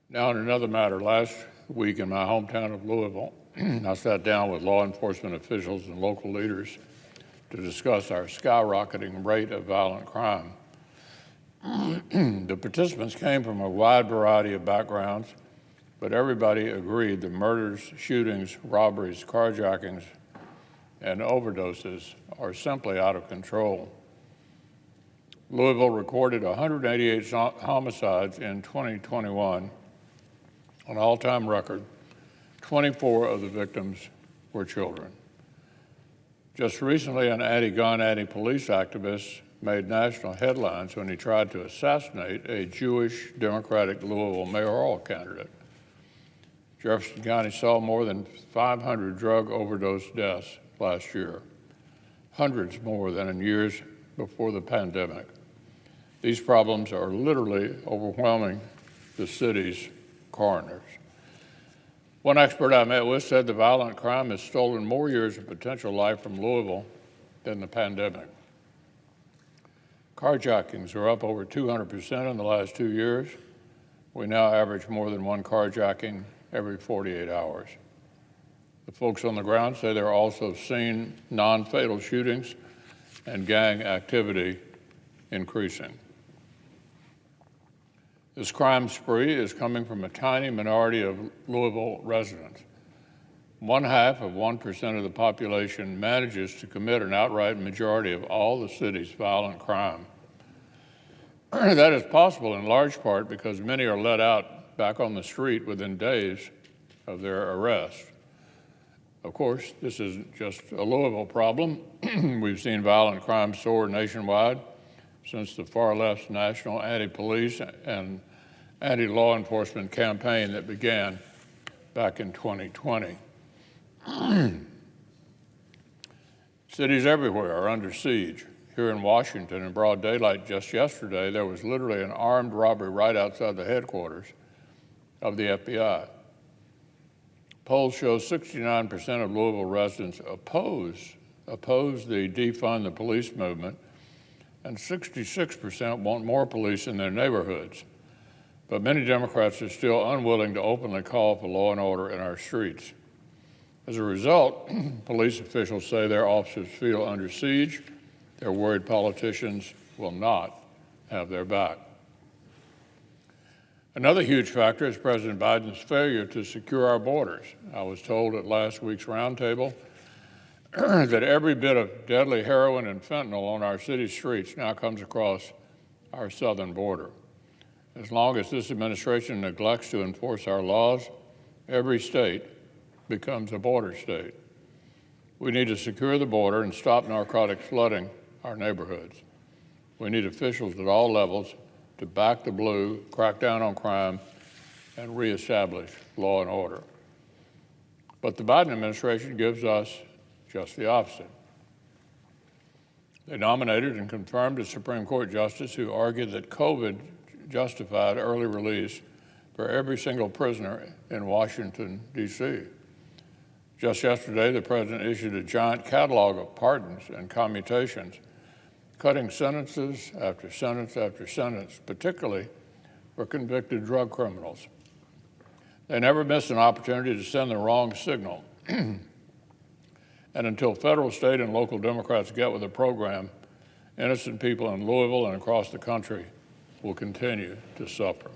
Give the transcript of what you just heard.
Now, in another matter, last week in my hometown of Louisville, I sat down with law enforcement officials and local leaders to discuss our skyrocketing rate of violent crime. The participants came from a wide variety of backgrounds, but everybody agreed that murders, shootings, robberies, carjackings, and overdoses are simply out of control. Louisville recorded 188 homicides in 2021, an all-time record. 24 of the victims were children. Just recently, an anti-gun, anti-police activist made national headlines when he tried to assassinate a Jewish Democratic Louisville mayoral candidate. Jefferson County saw more than 500 drug overdose deaths last year, hundreds more than in years before the pandemic. These problems are literally overwhelming the city's coroners. One expert I met with said the violent crime has stolen more years of potential life from Louisville than the pandemic. Carjackings are up over 200% in the last 2 years. We now average more than one carjacking every 48 hours. The folks on the ground say they're also seeing non-fatal shootings and gang activity increasing. This crime spree is coming from a tiny minority of Louisville residents. 0.5% of the population manages to commit an outright majority of all the city's violent crime. That is possible in large part because many are let out back on the street within days of their arrest. Of course, this isn't just a Louisville problem. We've seen violent crime soar nationwide since the far left's national anti-police and anti-law enforcement campaign that began back in 2020. Cities everywhere are under siege. Here in Washington, in broad daylight just yesterday, there was literally an armed robbery right outside the headquarters of the FBI. Polls show 69% of Louisville residents oppose the defund the police movement, and 66% want more police in their neighborhoods. But many Democrats are still unwilling to openly call for law and order in our streets. As a result, police officials say their officers feel under siege. They're worried politicians will not have their back. Another huge factor is President Biden's failure to secure our borders. I was told at last week's roundtable that every bit of deadly heroin and fentanyl on our city streets now comes across our southern border. As long as this administration neglects to enforce our laws, every state becomes a border state. We need to secure the border and stop narcotics flooding our neighborhoods. We need officials at all levels to back the blue, crack down on crime, and reestablish law and order. But the Biden administration gives us just the opposite. They nominated and confirmed a Supreme Court justice who argued that COVID justified early release for every single prisoner in Washington, D.C. Just yesterday, the president issued a giant catalog of pardons and commutations, cutting sentences after sentence after sentence, particularly for convicted drug criminals. They never miss an opportunity to send the wrong signal. And until federal, state, and local Democrats get with the program, innocent people in Louisville and across the country will continue to suffer.